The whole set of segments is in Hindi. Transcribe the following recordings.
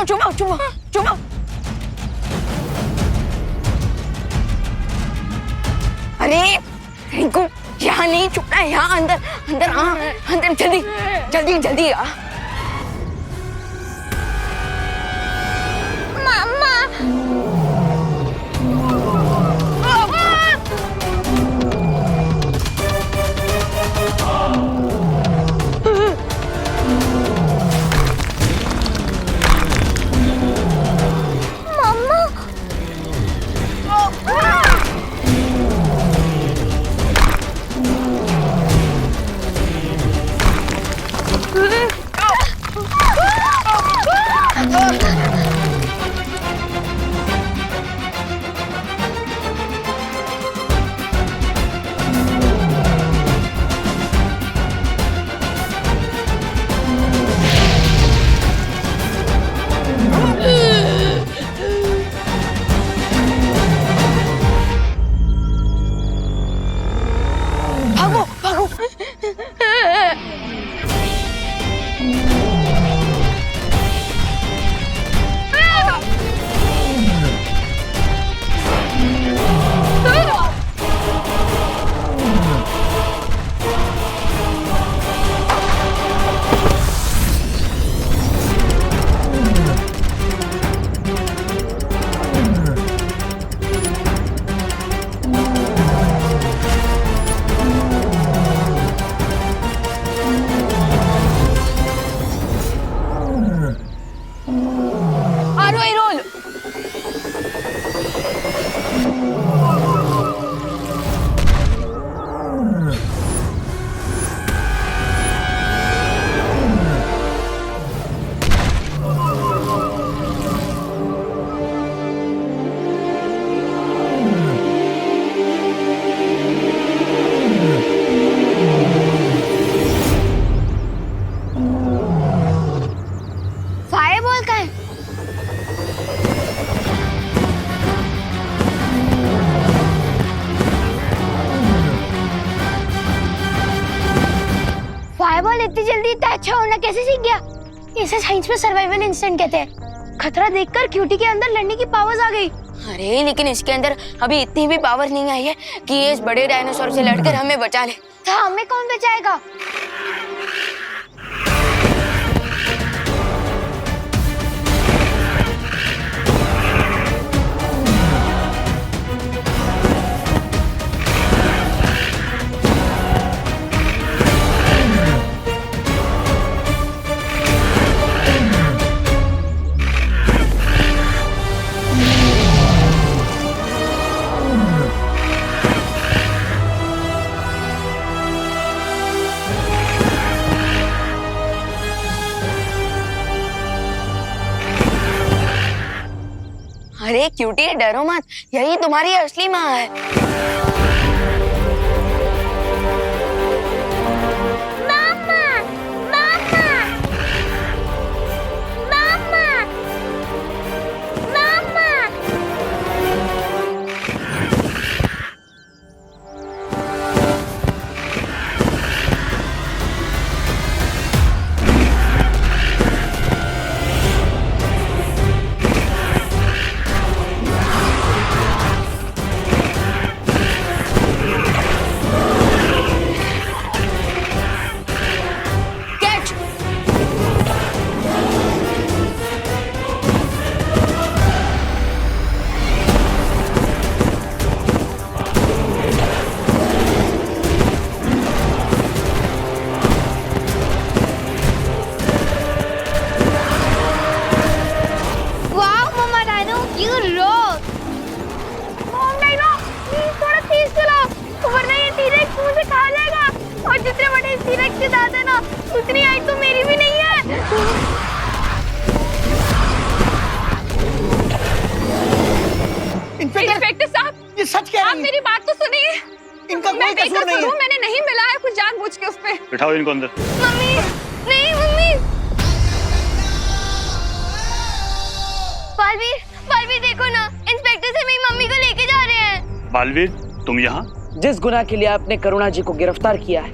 चुपाओ चुपाओ चुपाओ। अरे इनको यहाँ नहीं छुपना है, यहाँ अंदर अंदर आ, अंदर जल्दी जल्दी जल्दी आ। मम्मा फायरबॉल इतनी जल्दी इतना अच्छा होना कैसे सीख गया? इसे साइंस में सर्वाइवल इंस्टेंट कहते हैं। खतरा देखकर क्यूटी के अंदर लड़ने की पावर्स आ गई। अरे लेकिन इसके अंदर अभी इतनी भी पावर नहीं आई है कि ये इस बड़े डायनासोर से लड़कर हमें बचा ले। तो हमें कौन बचाएगा? अरे क्यूटी डरो मत, यही तुम्हारी असली माँ है। मामा, मामा, मामा, मामा। जितने बड़े टीरेक्स के दांत है ना, उतनी हाइट तो मेरी भी नहीं है। इंस्पेक्टर साहब, ये सच कह रही आप है। मेरी बात तो सुनिए। इनका कोई कसूर नहीं है। मैंने नहीं मिलाया कुछ जानबूझ के उस पे। बिठाओ इनको अंदर। मम्मी, नहीं मम्मी। बालवीर, बालवीर देखो ना, इंस्पेक्टर से मेरी मम्मी को लेके जा रहे हैं। बालवीर, तुम यहाँ? जिस गुनाह के लिए आपने करुणा जी को गिरफ्तार किया है,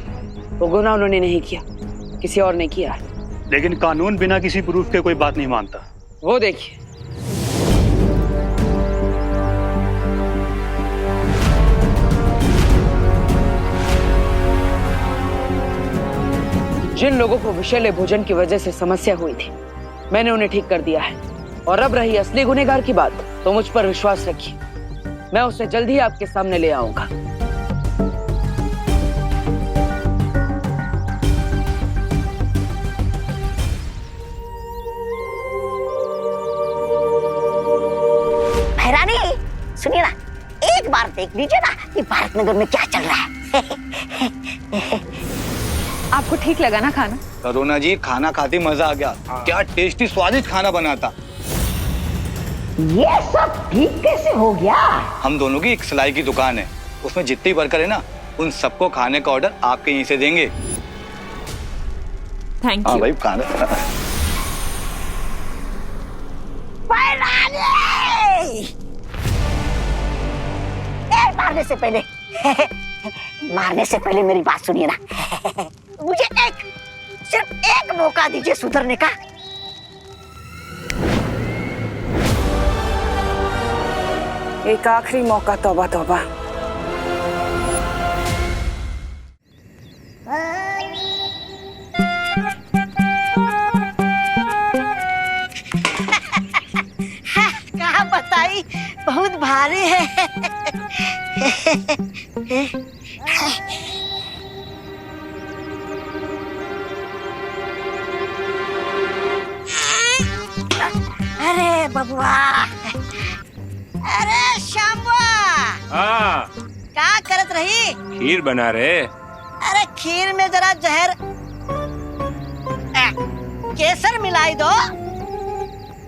वो गुनाह उन्होंने नहीं किया, किसी और ने किया है। लेकिन कानून बिना किसी प्रूफ के कोई बात नहीं मानता। वो देखिए। जिन लोगों को विषैले भोजन की वजह से समस्या हुई थी, मैंने उन्हें ठीक कर दिया है। और अब रही असली गुनहगार की बात, तो मुझ पर विश्वास रखिए, मैं उसे जल्द ही आपके सामने ले आऊंगा। भैरानी, सुनिए ना, एक बार देख लीजिए ना कि भारत नगर में क्या चल रहा है। आपको ठीक लगा ना खाना? करुणा जी, खाना खाते मजा आ गया। क्या टेस्टी स्वादिष्ट खाना बना था। ये सब ठीक कैसे हो गया? हम दोनों की एक सिलाई की दुकान है, उसमें जितनी वर्कर है ना, उन सबको खाने का ऑर्डर आपके यहीं से देंगे। थैंक हाँ यू। भाई, खाना। मारने से पहले मेरी बात सुनिए ना। मुझे सिर्फ एक मौका दीजिए सुधरने का। एक आखिरी मौका, तौबा तौबा। कहाँ बताई, बहुत भारी है। अरे बबुआ, अरे शामुआ, हाँ, क्या करत रही? खीर बना रहे। अरे खीर में जरा जहर केसर मिलाई दो।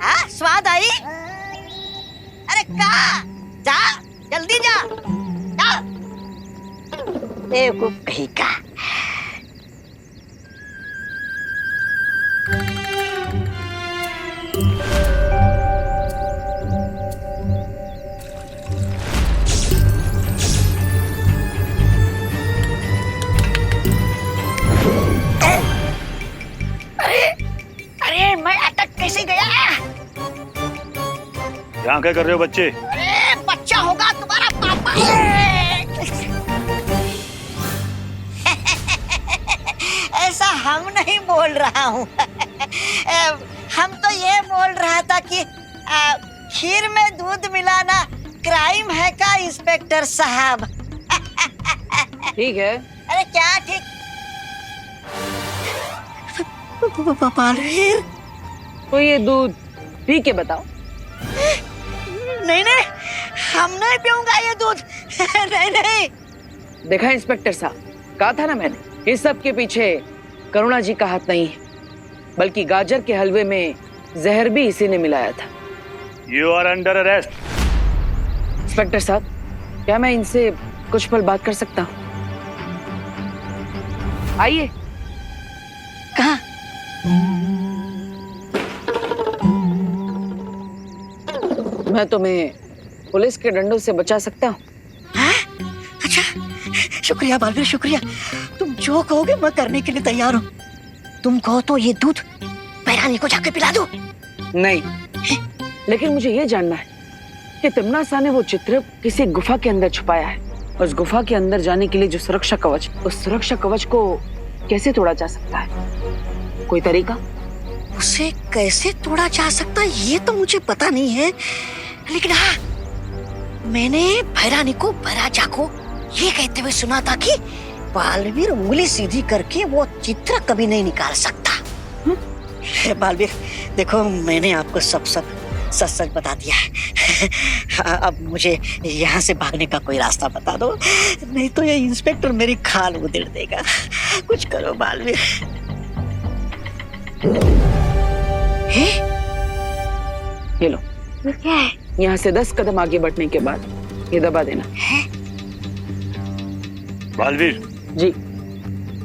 हाँ, स्वाद आई। अरे का, जा जल्दी जा, जा। बेवकूफ कहीं का। अरे मैं अटक कैसे गया? यहाँ क्या कर रहे हो बच्चे? अरे बच्चा होगा तुम्हारा पापा। ऐसा हम नहीं बोल रहा हूँ। हम तो ये बोल रहा था कि खीर में दूध मिलाना क्राइम है का इंस्पेक्टर साहब? ठीक है। अरे क्या ठीक? बालवीर, तो ये दूध पी के बताओ। नहीं नहीं, हम नहीं पीऊंगा ये दूध। नहीं नहीं। देखा इंस्पेक्टर साहब, कहा था ना मैंने, इस सब के पीछे करुणा जी का हाथ नहीं है, बल्कि गाजर के हलवे में जहर भी इसी ने मिलाया था। You are under arrest. Inspector साहब, क्या मैं इनसे कुछ पल बात कर सकता हूँ? आइए। कहाँ? मैं तुम्हें पुलिस के डंडों से बचा सकता हूँ। अच्छा, शुक्रिया बालवीर, शुक्रिया। तुम जो कहोगे मैं करने के लिए तैयार हूँ। तुम कहो तो ये दूध भैरानी को जाके पिला दो। नहीं, लेकिन मुझे ये जानना है कि तिम्ना सा ने वो चित्र किसी गुफा के अंदर छुपाया है। उस गुफा के अंदर जाने के लिए जो सुरक्षा कवच, उस सुरक्षा कवच को कैसे तोड़ा जा सकता है? कोई तरीका? उसे कैसे तोड़ा जा सकता है ये तो मुझे पता नहीं है, लेकिन हाँ, मैंने भैरानी को भैराजा को ये कहते हुए सुना था कि बालवीर उंगली सीधी करके वो चित्र कभी नहीं निकाल सकता। बालवीर देखो, मैंने आपको सब सच सच बता दिया है। अब मुझे यहाँ से भागने का कोई रास्ता बता दो, नहीं तो ये इंस्पेक्टर मेरी खाल उधेड़ देगा। कुछ करो बालवीर। ये लो, क्या है? यहाँ से 10 कदम आगे बढ़ने के बाद ये दबा देना। बालवीर जी।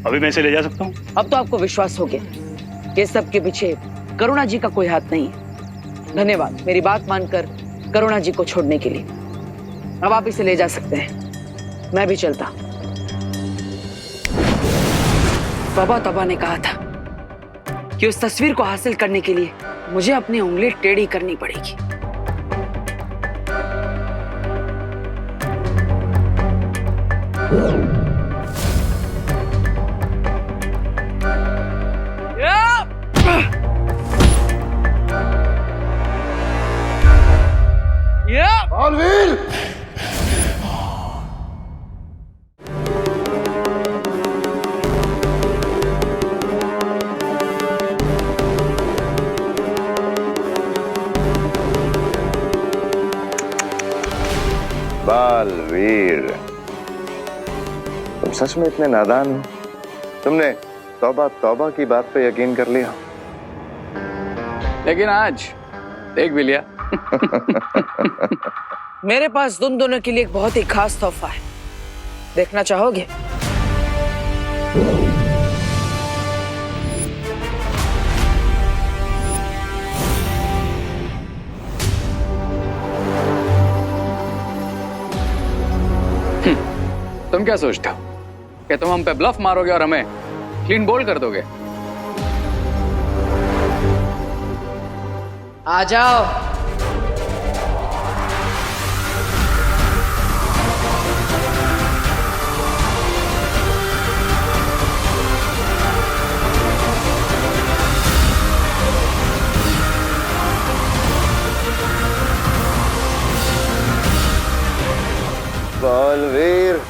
अभी मैं इसे ले जा सकता हूँ? अब तो आपको विश्वास हो गया कि सब के पीछे करुणा जी का कोई हाथ नहीं है। धन्यवाद मेरी बात मानकर करुणा जी को छोड़ने के लिए। अब आप इसे ले जा सकते हैं, मैं भी चलता। बाबा तबा ने कहा था कि उस तस्वीर को हासिल करने के लिए मुझे अपनी उंगली टेढ़ी करनी पड़ेगी। बालवीर! बालवीर, तुम सच में इतने नादान हो? तुमने तौबा तौबा की बात पे यकीन कर लिया। लेकिन आज देख भी लिया। मेरे पास तुम दोनों के लिए एक बहुत ही खास तोहफा है, देखना चाहोगे? तुम क्या सोचते हो कि तुम हम पे ब्लफ मारोगे और हमें क्लीन बोल्ड कर दोगे? आ जाओ। बालवीर,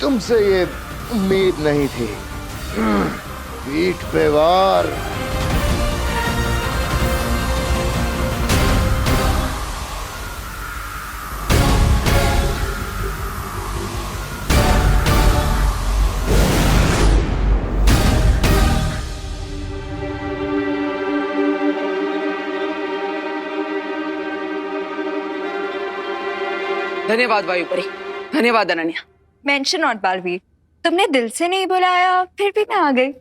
तुमसे ये उम्मीद नहीं थी। पीठ पे वार। धन्यवाद वायुपरी, धन्यवाद अनन्या। मेंशन नॉट बालवीर, तुमने दिल से नहीं बुलाया फिर भी मैं आ गई।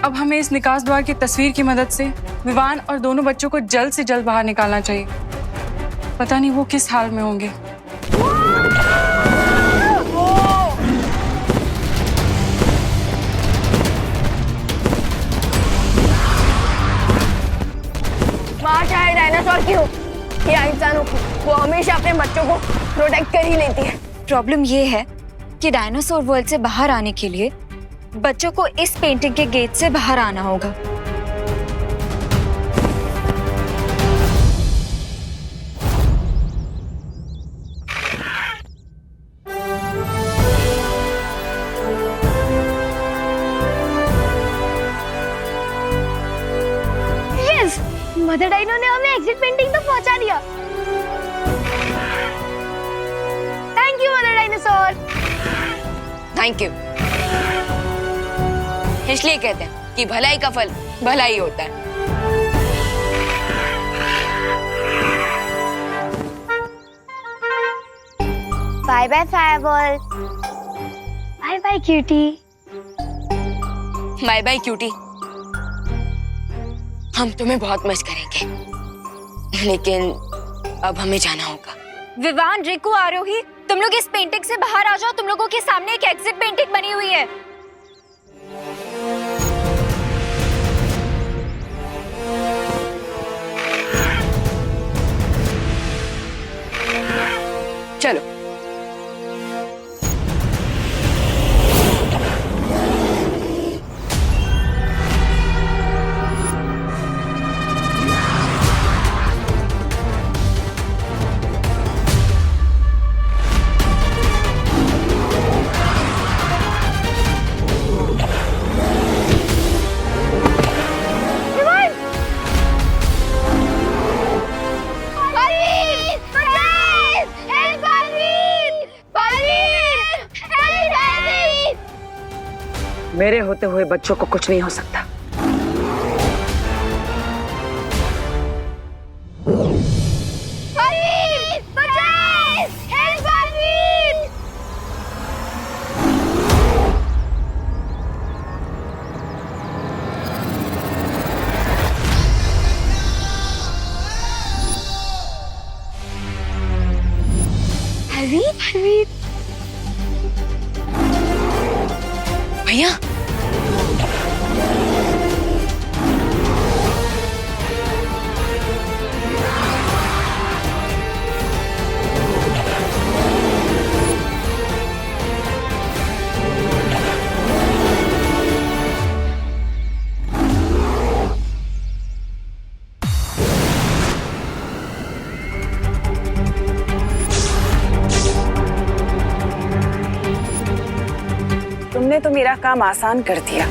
अब हमें इस निकास द्वार की तस्वीर की मदद से विवान और दोनों बच्चों को जल्द से जल्द बाहर निकालना चाहिए। पता नहीं वो किस हाल में होंगे। माँ चाहे डायनासोर की हो या इंसानों की, वो हमेशा अपने बच्चों को प्रोटेक्ट कर ही लेती है। प्रॉब्लम ये है कि डायनासोर वर्ल्ड से बाहर आने के लिए बच्चों को इस पेंटिंग के गेट से बाहर आना होगा। यस, मदर डाइनो ने हमें एग्जिट पेंटिंग तो पहुंचा दिया। Thank you mother dinosaur. Thank you. इसलिए कहते हैं कि भलाई का फल भलाई होता है। Bye bye fireball. Bye bye cutie. Bye bye cutie. हम तुम्हें बहुत मिस करेंगे, लेकिन अब हमें जाना होगा। विवान, रिकू, आरोही, तुम लोग इस पेंटिंग से बाहर आ जाओ। तुम लोगों के सामने एक एग्जिट पेंटिंग बनी हुई है। चलो। मेरे होते हुए बच्चों को कुछ नहीं हो सकता। हरवीर, भैया तुमने तो मेरा काम आसान कर दिया।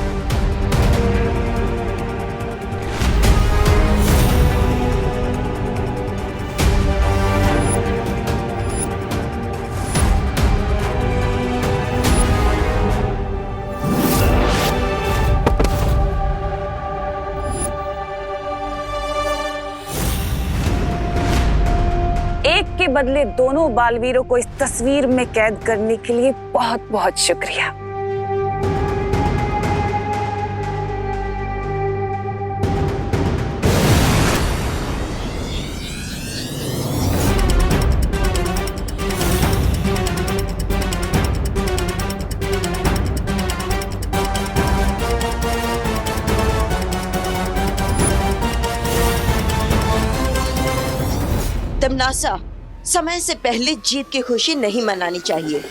एक के बदले दोनों बालवीरों को इस तस्वीर में कैद करने के लिए बहुत बहुत शुक्रिया। तमनासा, समय से पहले जीत की खुशी नहीं मनानी चाहिए।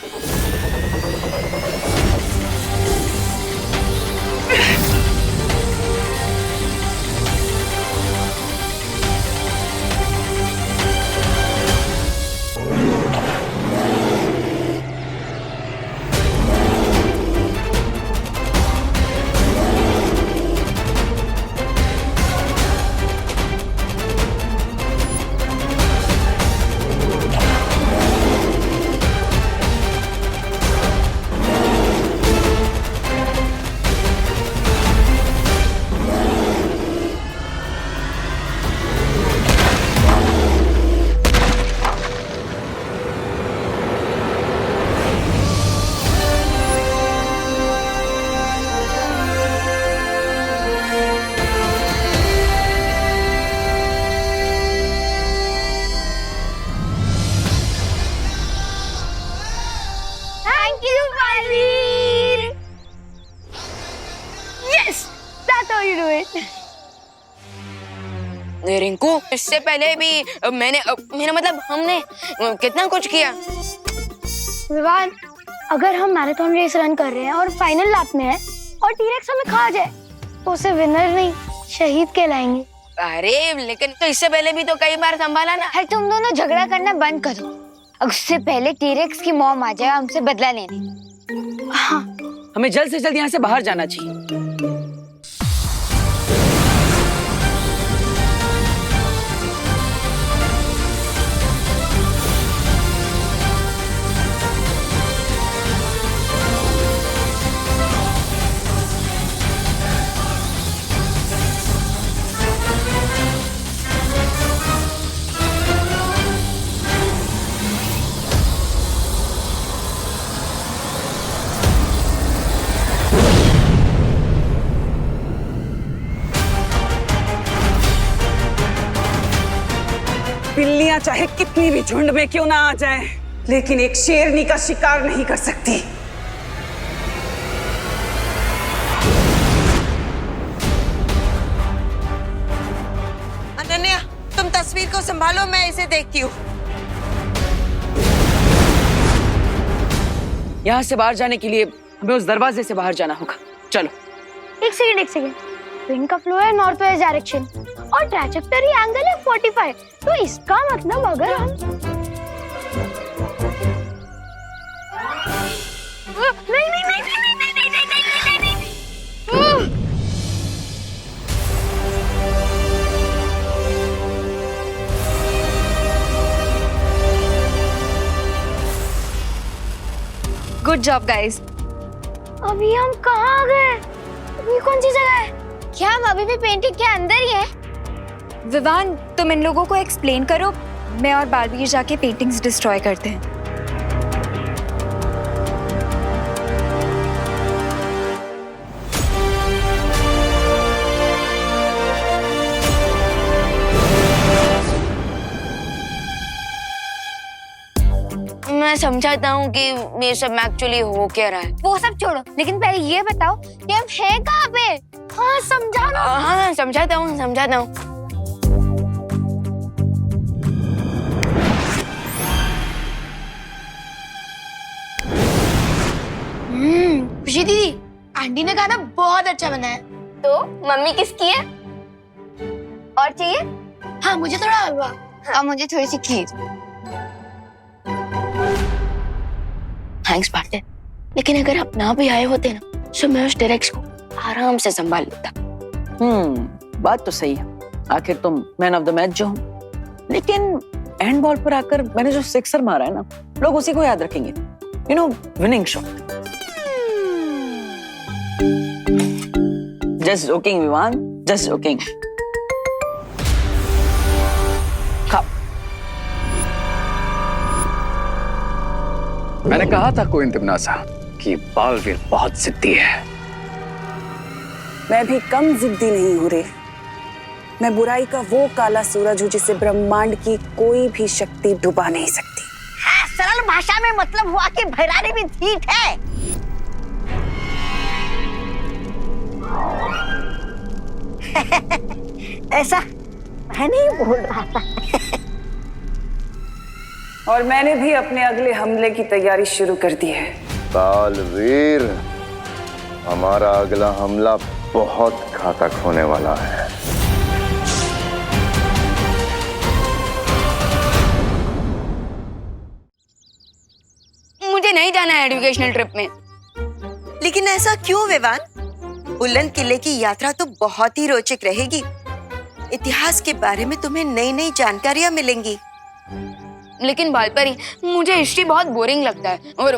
रिंकू, इससे पहले भी मैंने मेरा मतलब हमने कितना कुछ किया। विवान, अगर हम मैराथन रेस रन कर रहे हैं और फाइनल लैप में है और टी-रेक्स हमें खा जाए तो उसे विनर नहीं शहीद कहलाएंगे। अरे लेकिन तो इससे पहले भी तो कई बार संभाला ना। है, तुम दोनों झगड़ा करना बंद करो। उससे पहले टी-रेक्स की मॉम आ जाए हमसे बदला लेने। हाँ, हमें जल्द से जल्द यहाँ से बाहर जाना चाहिए। बिल्लियां चाहे कितनी भी झुंड में क्यों ना आ जाएं, लेकिन एक शेरनी का शिकार नहीं कर सकती। अनन्या, तुम तस्वीर को संभालो, मैं इसे देखती हूँ। यहाँ से बाहर जाने के लिए हमें उस दरवाजे से बाहर जाना होगा। चलो। एक सेकंड। विंड का फ्लो है नॉर्थ वेस्ट डायरेक्शन और ट्रैजेक्टरी एंगल है 45। तो इसका मतलब अगर हम नहीं। Good job guys. अभी हम कहाँ आ गए? ये कौन सी जगह है? क्या हम अभी भी पेंटिंग के अंदर ही हैं? विवान, तुम इन लोगों को एक्सप्लेन करो, मैं और बालवीर जाके पेंटिंग्स डिस्ट्रॉय करते हैं। मैं समझाता हूँ कि ये सब एक्चुअली हो क्या रहा है। वो सब छोड़ो, लेकिन पहले ये बताओ कि हम हैं कहाँ पे? हाँ समझा ना। हाँ समझाता हूँ। खुशी दीदी, आंटी ने खाना बहुत अच्छा बना है। तो मम्मी किसकी है? और चाहिए? हाँ, मुझे थोड़ा हलवा। और मुझे थोड़ी सी खीर। थैंक्स पार्टनर, लेकिन अगर आप ना भी आए होते ना तो मैं उस डायरेक्ट को आराम से संभाल लेता। बात तो सही है। आखिर तुम मैन ऑफ द मैच जो हो, लेकिन एंड बॉल पर आकर मैंने जो सिक्सर मारा है ना, लोग उसी को याद रखेंगे। You know, winning shot. Just joking Vivaan, just joking. मैंने कहा था कोई तिमनासा कि बालवीर बहुत जिद्दी है। मैं भी कम जिद्दी नहीं हूँ रे। मैं बुराई का वो काला सूरज हूँ जिसे ब्रह्मांड की कोई भी शक्ति डुबा नहीं सकती। हाँ, सरल भाषा में मतलब हुआ कि भैरानी भी ठीक है। ऐसा मैं नहीं बोल रहा था। और मैंने भी अपने अगले हमले की तैयारी शुरू कर दी है। बालवीर, हमारा अगला हमला बहुत घातक होने वाला है। मुझे नहीं जाना है एजुकेशनल ट्रिप में। लेकिन ऐसा क्यों विवान? बुलंद किले की यात्रा तो बहुत ही रोचक रहेगी। इतिहास के बारे में तुम्हें नई नई जानकारियां मिलेंगी। लेकिन बालपरी, मुझे हिस्ट्री बहुत बोरिंग लगता है, और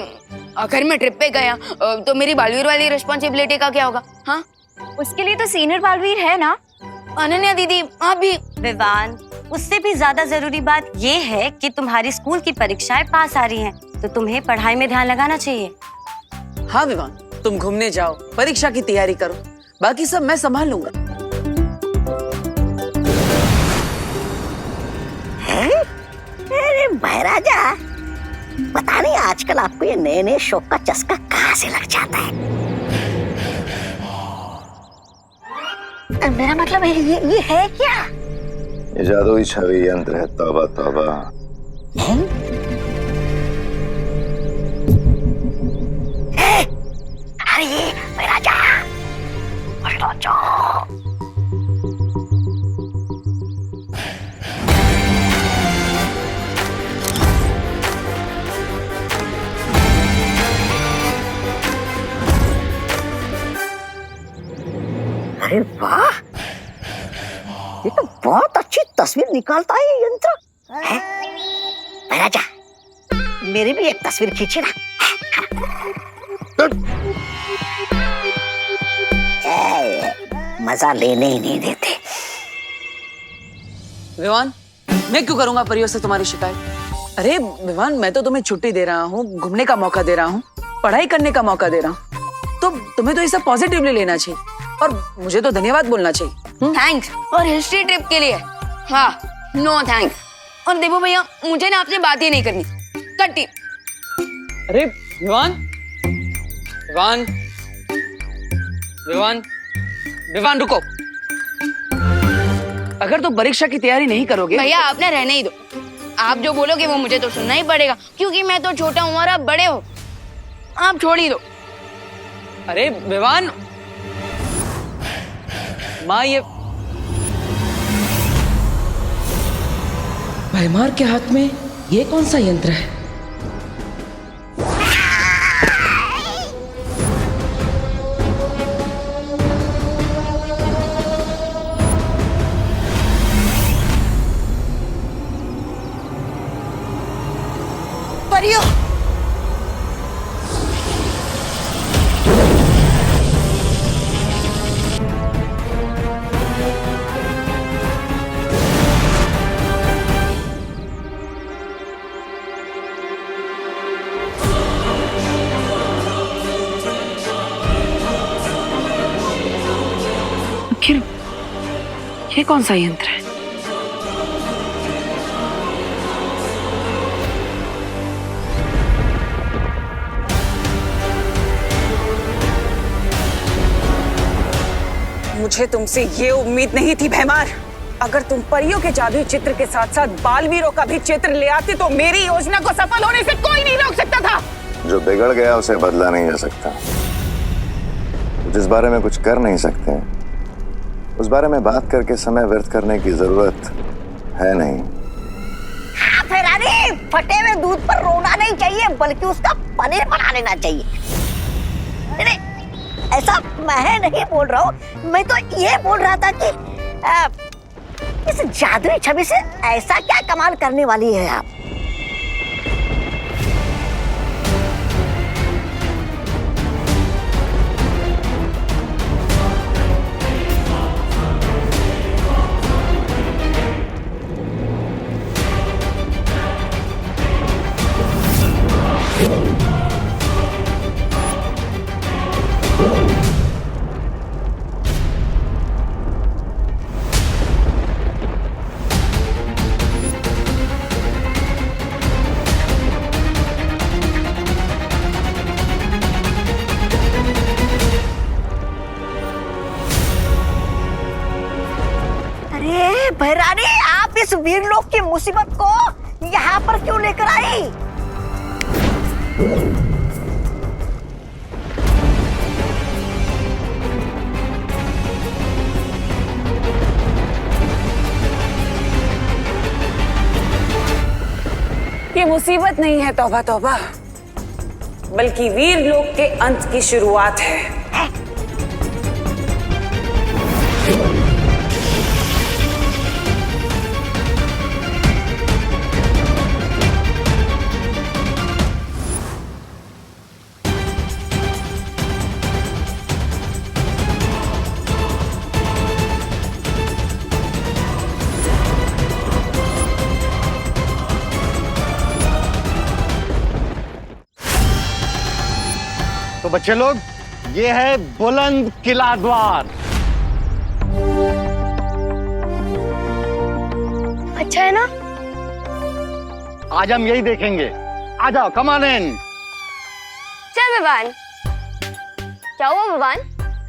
अगर मैं ट्रिप पे गया तो मेरी बालवीर वाली रिस्पॉन्सिबिलिटी का क्या होगा? हाँ, उसके लिए तो सीनियर बालवीर है ना। अनन्या दीदी, आप भी। विवान, उससे भी ज्यादा जरूरी बात ये है कि तुम्हारी स्कूल की परीक्षाएं पास आ रही हैं, तो तुम्हें पढ़ाई में ध्यान लगाना चाहिए। हाँ विवान, तुम घूमने जाओ, परीक्षा की तैयारी करो, बाकी सब मैं संभाल लूंगा। अरे भैराजा, पता नहीं आजकल आपको ये नए नए शौक का चस्का कहाँ से लग जाता है। मेरा मतलब है ये है क्या? ये जादुई छवि यंत्र है। तौबा तौबा। अरे ये भैराजा, अरे वाह, ये तो बहुत अच्छी तस्वीर निकालता है ये यंत्र। भैराजा, मेरी भी एक तस्वीर खींची ना। मजा लेने ही नहीं देते। विवान, मैं क्यों करूंगा परियों से तुम्हारी शिकायत? अरे विवान, मैं तो तुम्हें छुट्टी दे रहा हूँ, घूमने का मौका दे रहा हूँ, पढ़ाई करने का मौका दे रहा हूँ, तो तुम्हें तो ये सब पॉजिटिवली लेना चाहिए और मुझे तो धन्यवाद बोलना चाहिए। थैंक्स। और हिस्ट्री ट्रिप के लिए हाँ, नो थैंक्स। और देखो भैया, मुझे ना आपसे बात ही नहीं करनी, कट्टी। अरे विवान, विवान, विवान, विवान रुको। अगर तुम परीक्षा की तैयारी नहीं करोगे भैया, आपने रहने ही दो। आप जो बोलोगे वो मुझे तो सुनना ही पड़ेगा, क्योंकि मैं तो छोटा हूँ और आप बड़े हो। आप छोड़ ही दो। अरे विवान, माँ, ये भैमार के हाथ में ये कौन सा यंत्र है? परियो, आखिर ये कौन सा यंत्र है? मुझे तुमसे ये उम्मीद नहीं थी भैमार। अगर तुम परियों के जादुई चित्र के साथ साथ बालवीरों का भी चित्र ले आते तो मेरी योजना को सफल होने से कोई नहीं रोक सकता था। जो बिगड़ गया उसे बदला नहीं जा सकता। जिस बारे में कुछ कर नहीं सकते उस बारे में बात करके समय व्यर्थ करने की जरूरत है नहीं। हाँ फिरानी, फटे हुए दूध पर रोना नहीं चाहिए बल्कि उसका पनीर बना लेना चाहिए। नहीं, ऐसा मैं नहीं बोल रहा हूँ, मैं तो ये बोल रहा था कि इस जादुई छवि से ऐसा क्या कमाल करने वाली है आप। भैरानी, आप इस वीरलोक की मुसीबत को यहाँ पर क्यों लेकर आई? ये मुसीबत नहीं है तौबा तौबा, बल्कि वीरलोक के अंत की शुरुआत है। तो बच्चे लोग, ये है बुलंद किला द्वार। अच्छा है ना? आज हम यही देखेंगे। आ जाओ, कम ऑन इन। चल विवान। क्या हुआ विवान?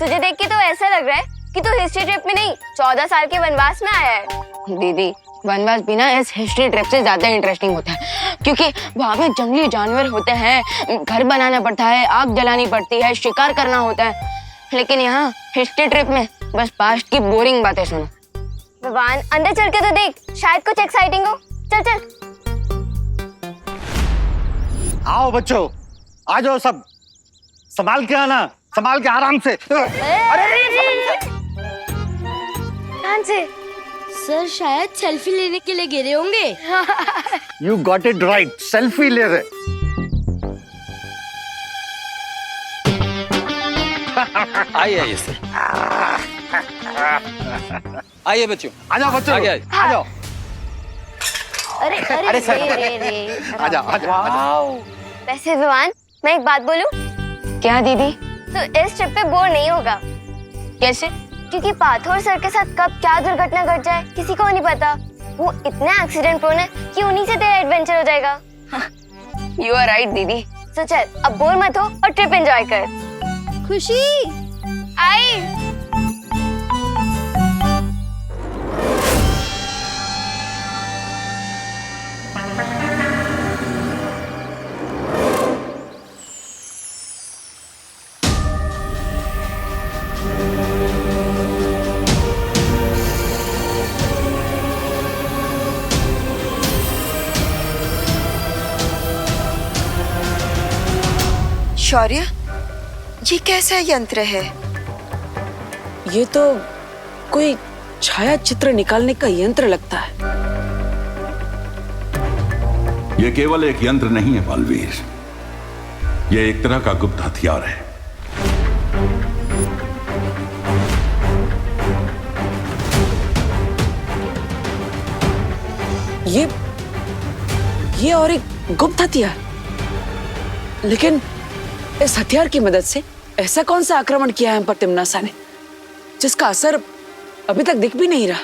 तुझे देख के तो ऐसा लग रहा है कि तू हिस्ट्री ट्रिप में नहीं 14 साल के वनवास में आया है। दीदी, वनवास भी ना इस हिस्ट्री ट्रिप से ज्यादा इंटरेस्टिंग होता है, क्योंकि वहाँ पे जंगली जानवर होते हैं, घर बनाना पड़ता है, आग जलानी पड़ती है, शिकार करना होता है। लेकिन यहाँ हिस्ट्री ट्रिप में बस पास्ट की बोरिंग बातें सुनो। विवान, अंदर चल के तो देख, शायद कुछ एक्साइटिंग हो। चल चल। आओ बच्चों, आ जाओ सब। संभाल के आना, संभाल के आराम से। ध्यान से। सर शायद सेल्फी लेने के लिए गिरे होंगे। You got it right, selfie ले रहे। आइए आइए सर, आइए बच्चों। आ जाओ बच्चों, आगे आ जाओ। अरे अरे रे। आ जाओ, आ जाओ। वैसे विवान, मैं एक बात बोलूं? क्या दीदी? तो इस ट्रिप पे बोर नहीं होगा। कैसे? क्योंकि पाथोर सर के साथ कब क्या दुर्घटना घट जाए किसी को नहीं पता। वो इतने एक्सीडेंट प्रोन है कि उन्हीं से तेरा एडवेंचर हो जाएगा। यू आर राइट दीदी। तो चल, अब बोर मत हो और ट्रिप एंजॉय कर। खुशी आई। शौर्य, ये कैसा यंत्र है? ये तो कोई छाया चित्र निकालने का यंत्र लगता है। ये केवल एक यंत्र नहीं है बालवीर, ये एक तरह का गुप्त हथियार है। ये और एक गुप्त हथियार। लेकिन इस हथियार की मदद से ऐसा कौन सा आक्रमण किया है हम पर तिम्नासा ने, जिसका असर अभी तक दिख भी नहीं रहा?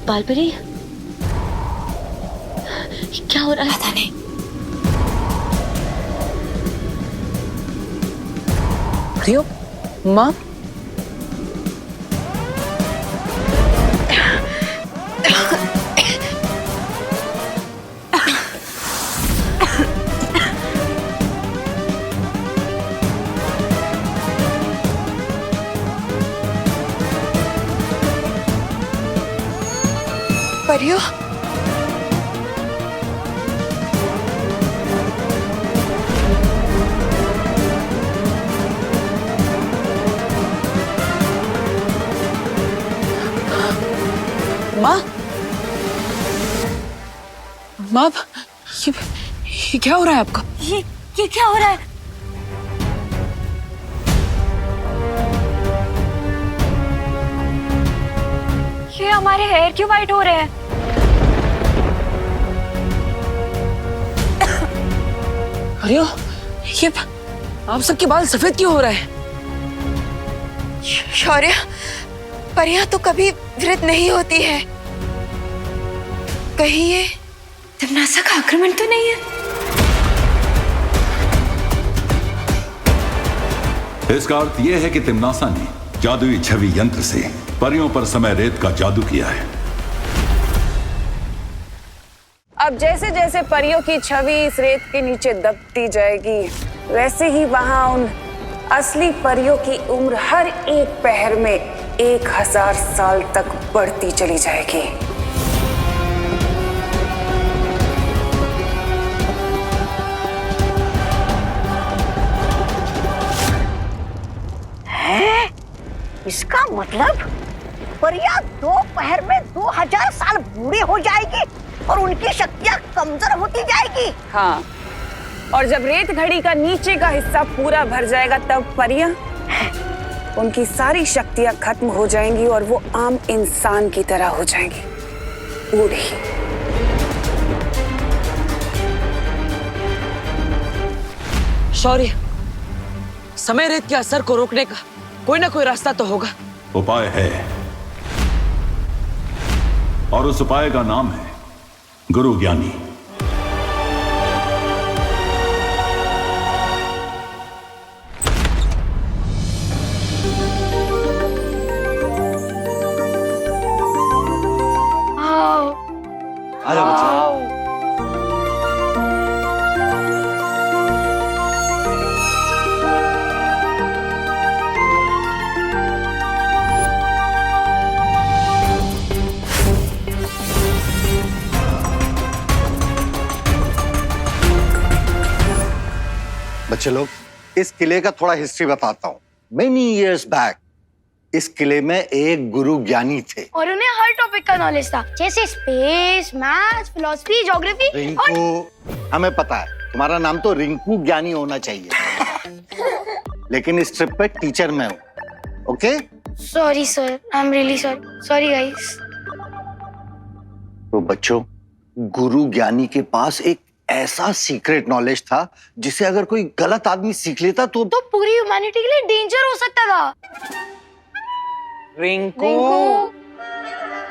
बालपरी, क्या हो रहा है? पता नहीं। रियो, माँ, परियो, माँ, माँ, ये क्या हो रहा है आपका? ये क्या हो रहा है? ये हमारे हेयर क्यों वाइट हो रहे हैं? रियो, ये आप सबके बाल सफेद क्यों हो रहे हैं? शौर्य, परियां तो कभी वृद्ध नहीं होती है। कहीं ये तिम्नासा का आक्रमण तो नहीं है? इसका अर्थ यह है कि तिम्नासा ने जादुई छवि यंत्र से परियों पर समय रेत का जादू किया है। अब जैसे जैसे परियों की छवि इस रेत के नीचे दबती जाएगी, वैसे ही वहां उन असली परियों की उम्र हर एक पहर में 1000 साल तक बढ़ती चली जाएगी। है? इसका मतलब परियां दोपहर में 2000 साल बूढ़ी हो जाएगी और उनकी शक्तियां कमजोर होती जाएगी। हाँ, और जब रेत घड़ी का नीचे का हिस्सा पूरा भर जाएगा तब परियां, उनकी सारी शक्तियां खत्म हो जाएंगी और वो आम इंसान की तरह हो जाएंगी, बूढ़ी। शौर्य, समय रेत के असर को रोकने का कोई ना कोई रास्ता तो होगा। उपाय है, और उस उपाय का नाम है गुरु ज्ञानी। आ जाओ बच्चे। बच्चे लोग, इस किले का थोड़ा हिस्ट्री बताता हूँ। मेनी इयर्स बैक इस किले में एक गुरु ज्ञानी थे और उन्हें हर टॉपिक का नॉलेज था, जैसे space, maths, philosophy, geography. Rinku, हमें पता है तुम्हारा नाम तो रिंकू ज्ञानी होना चाहिए, लेकिन इस ट्रिप पे टीचर मैं हूँ। Okay? Sorry sir, I am really sorry. Sorry guys. तो बच्चों, गुरु ज्ञानी के पास एक ऐसा सीक्रेट नॉलेज था जिसे अगर कोई गलत आदमी सीख लेता तो पूरी ह्यूमैनिटी के लिए डेंजर हो सकता था। Rinku,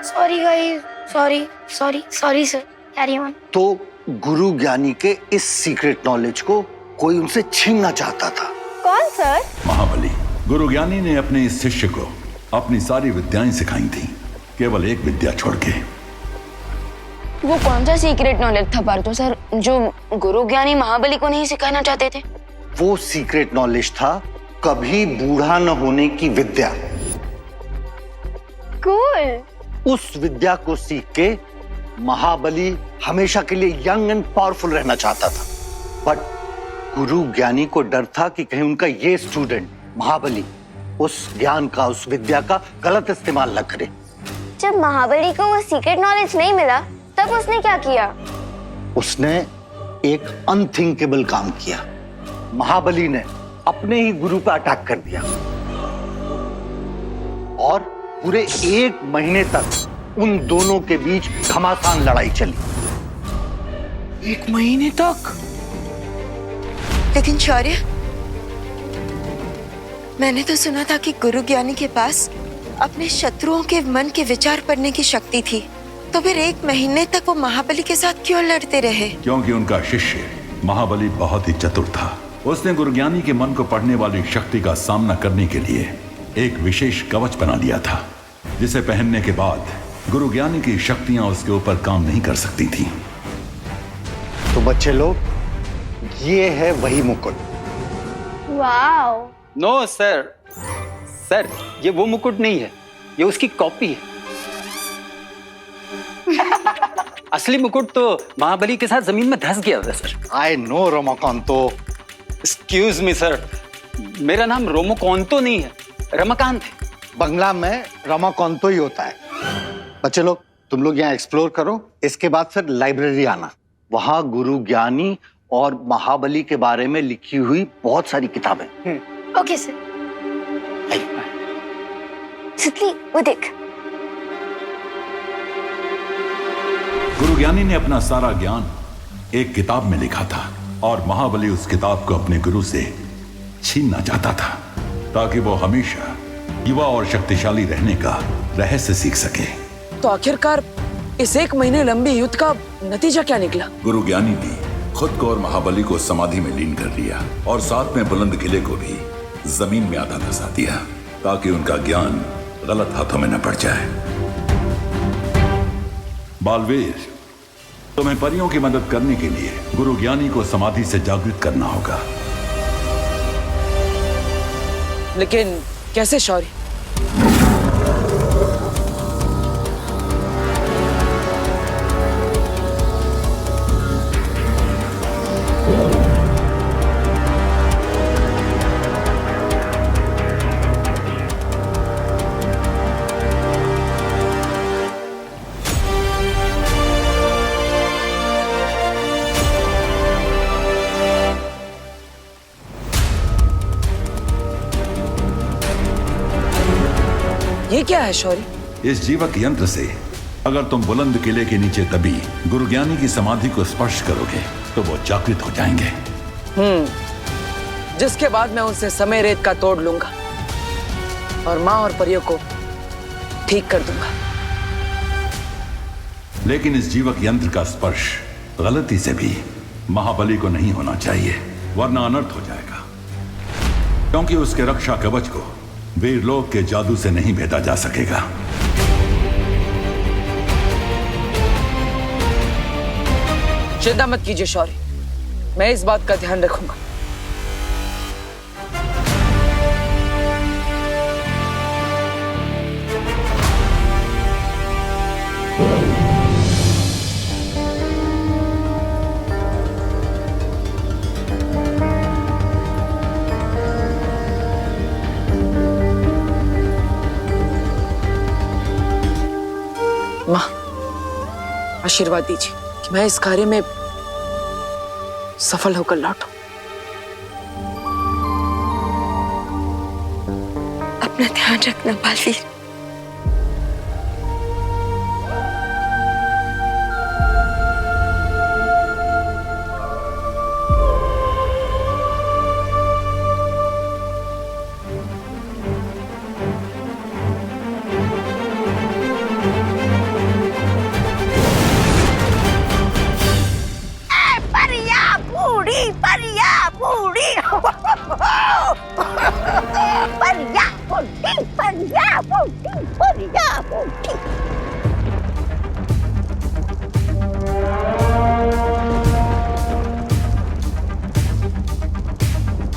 sorry guys, sorry sorry sorry sir, carry on. तो गुरु ज्ञानी के इस सीक्रेट नॉलेज को कोई उनसे छीनना चाहता था। कौन सर? महाबली। गुरु ज्ञानी ने अपने इस शिष्य को अपनी सारी विद्याएं सिखाई थी, केवल एक विद्या छोड़ के। वो कौन सा सीक्रेट नॉलेज था पार्थो सर जो गुरु ज्ञानी महाबली को नहीं सिखाना चाहते थे? वो सीक्रेट नॉलेज था कभी बूढ़ा न होने की विद्या। कूल। उस विद्या को सीख के महाबली हमेशा के लिए यंग एंड पावरफुल रहना चाहता था, बट गुरु ज्ञानी को डर था कि कहीं उनका ये स्टूडेंट महाबली उस ज्ञान का, उस विद्या का गलत इस्तेमाल न करे। जब महाबली को वो सीक्रेट नॉलेज नहीं मिला तब उसने क्या किया? उसने एक अनथिंकेबल काम किया। महाबली ने अपने ही गुरु पर अटैक कर दिया और पूरे 1 महीने तक उन दोनों के बीच घमासान लड़ाई चली। 1 महीने तक? लेकिन शौर्य, मैंने तो सुना था कि गुरु ज्ञानी के पास अपने शत्रुओं के मन के विचार पढ़ने की शक्ति थी। तो फिर 1 महीने तक वो महाबली के साथ क्यों लड़ते रहे? क्योंकि उनका शिष्य महाबली बहुत ही चतुर था। उसने गुरुज्ञानी के मन को पढ़ने वाली शक्ति का सामना करने के लिए एक विशेष कवच बना लिया था, जिसे पहनने के बाद गुरुज्ञानी की शक्तियां उसके ऊपर काम नहीं कर सकती थी। तो बच्चे लोग, ये है वही मुकुट। वाओ। नो सर, सर ये वो मुकुट नहीं है, ये उसकी कॉपी है। असली मुकुट तो महाबली के साथ जमीन में धंस गया था sir. I know Ramakanto. Excuse me sir, मेरा नाम रोमोकांतो नहीं है, रमाकांत है। बंगला में रमाकांतो ही होता है। बच्चे लोग, तुम लोग यहाँ एक्सप्लोर करो, इसके बाद फिर लाइब्रेरी आना। वहां गुरु ज्ञानी और महाबली के बारे में लिखी हुई बहुत सारी किताबें। Okay sir. तितली, वो देख। गुरुज्ञानी ने अपना सारा ज्ञान एक किताब में लिखा था और महाबली उस किताब को अपने गुरु से छीनना चाहता था, ताकि वो हमेशा युवा और शक्तिशाली रहने का रहस्य सीख सके। तो आखिरकार इस 1 महीने लंबे युद्ध का नतीजा क्या निकला? गुरुज्ञानी ने खुद को और महाबली को समाधि में लीन कर लिया और साथ में बुलंद किले को भी जमीन में आधा धंसा दिया, ताकि उनका ज्ञान गलत हाथों में न पड़ जाए। बालवीर, तुम्हें परियों की मदद करने के लिए गुरुज्ञानी को समाधि से जागृत करना होगा। लेकिन कैसे शौर्य? ये क्या है शौर्य? इस जीवक यंत्र से अगर तुम बुलंद किले के नीचे दबी गुरुज्ञानी की समाधि को स्पर्श करोगे तो वो जागृत हो जाएंगे। जिसके बाद मैं उनसे समय रेत का तोड़ लूंगा और माँ और परियों को ठीक कर दूंगा। लेकिन इस जीवक यंत्र का स्पर्श गलती से भी महाबली को नहीं होना चाहिए, वरना अनर्थ हो जाएगा, क्योंकि उसके रक्षा कवच को वीरलोक के जादू से नहीं भेदा जा सकेगा। चिंता मत कीजिए शौर्य, मैं इस बात का ध्यान रखूंगा। माँ, आशीर्वाद दीजिए कि मैं इस कार्य में सफल होकर लौटूं। अपना ध्यान रखना बालवीर।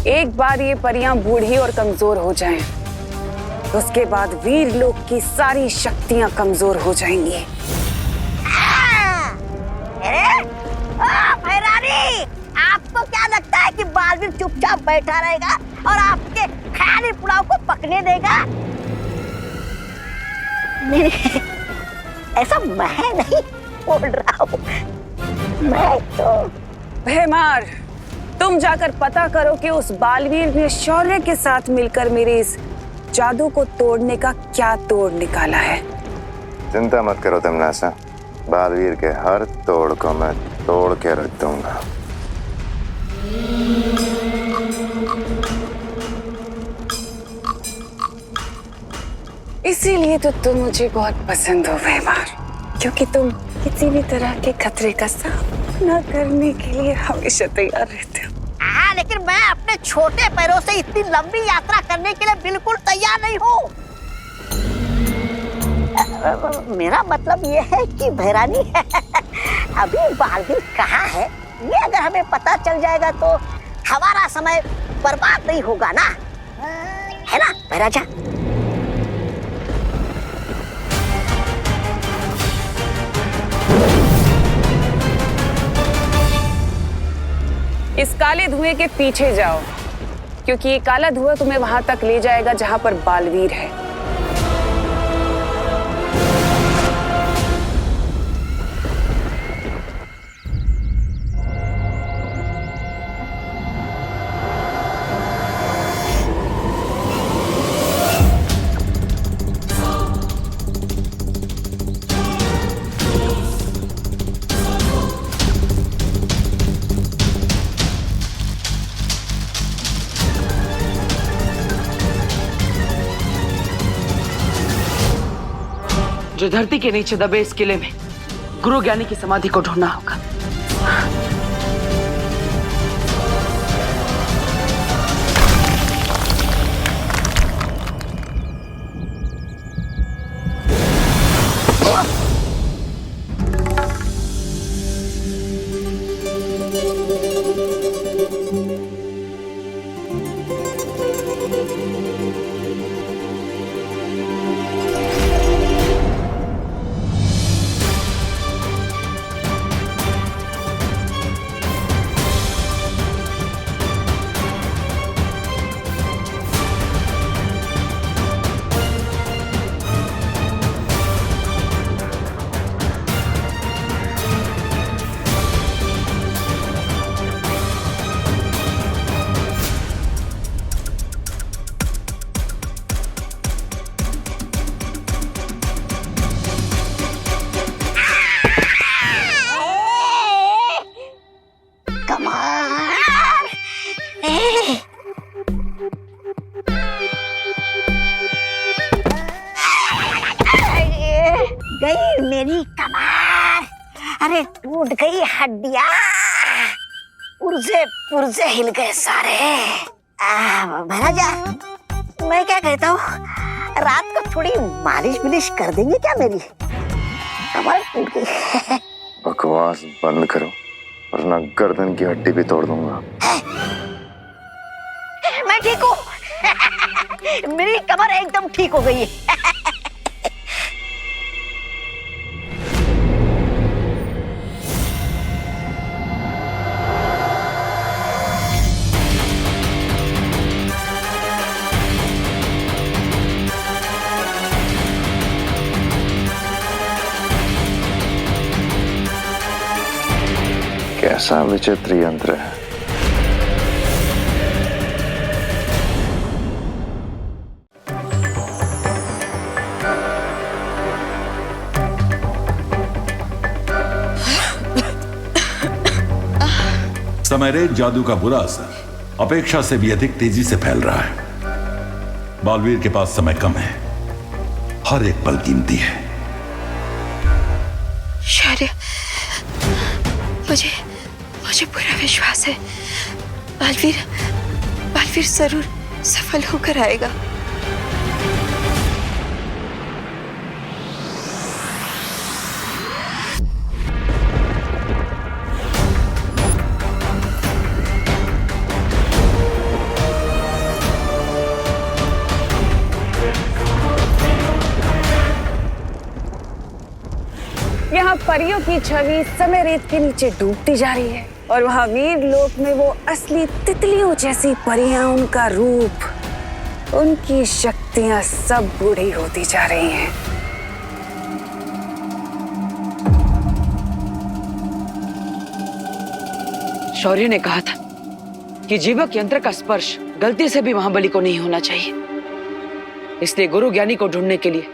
एक बार ये परियां बूढ़ी और कमजोर हो जाएं, उसके बाद वीर लोक की सारी शक्तियां कमजोर हो जाएंगी। भैरानी, आपको क्या लगता है कि बालवीर चुपचाप बैठा रहेगा और आपके ख्याली पुलाव को पकने देगा? नहीं, ऐसा मैं नहीं बोल रहा हूँ। मैं तो भैमार, तुम जाकर पता करो कि उस बालवीर ने शौर्य के साथ मिलकर मेरे इस जादू को तोड़ने का क्या तोड़ निकाला है। चिंता मत करो तमन्नासा, बालवीर के हर तोड़ को मैं तोड़ के रख दूंगा। इसीलिए तो तुम मुझे बहुत पसंद हो भैमार। क्योंकि तुम किसी भी तरह के खतरे का सामना करने के लिए हमेशा तैयार रहते हो। हाँ, लेकिन मैं अपने छोटे पैरों से इतनी लंबी यात्रा करने के लिए बिल्कुल तैयार नहीं हूँ। मेरा मतलब ये है कि भैरानी अभी बालवीर कहाँ है, ये अगर हमें पता चल जाएगा तो हमारा समय बर्बाद नहीं होगा ना, है ना भैराजा? इस काले धुएं के पीछे जाओ, क्योंकि ये काला धुआं तुम्हें वहां तक ले जाएगा जहां पर बालवीर है। जो धरती के नीचे दबे इस किले में गुरु ज्ञानी की समाधि को ढूंढना होगा। गई मेरी कमर, अरे टूट गई हड्डियां, पुर्जे पुर्जे हिल गए सारे। महाराजा, मैं क्या कहता हूँ, रात को थोड़ी मालिश बिलिश कर देंगे क्या मेरी? कमर टूट गई। बकवास बंद करो वरना गर्दन की हड्डी भी तोड़ दूंगा। मैं ठीक हूँ, मेरी कमर एकदम ठीक हो गई है। कैसा विचित्र यंत्र है। समयरेज जादू का बुरा असर अपेक्षा से भी अधिक तेजी से फैल रहा है। बालवीर के पास समय कम है, हर एक पल कीमती है। शौर्य, मुझे पूरा विश्वास है बालवीर जरूर सफल होकर आएगा। यहाँ परियों की छवि समय रेत के नीचे डूबती जा रही है और वहाँ वीर लोक में वो असली तितलियों जैसी परियां, उनका रूप, उनकी शक्तियां सब बूढ़ी होती जा रही हैं। शौर्य ने कहा था कि जीवक यंत्र का स्पर्श गलती से भी महाबली को नहीं होना चाहिए, इसलिए गुरु ज्ञानी को ढूंढने के लिए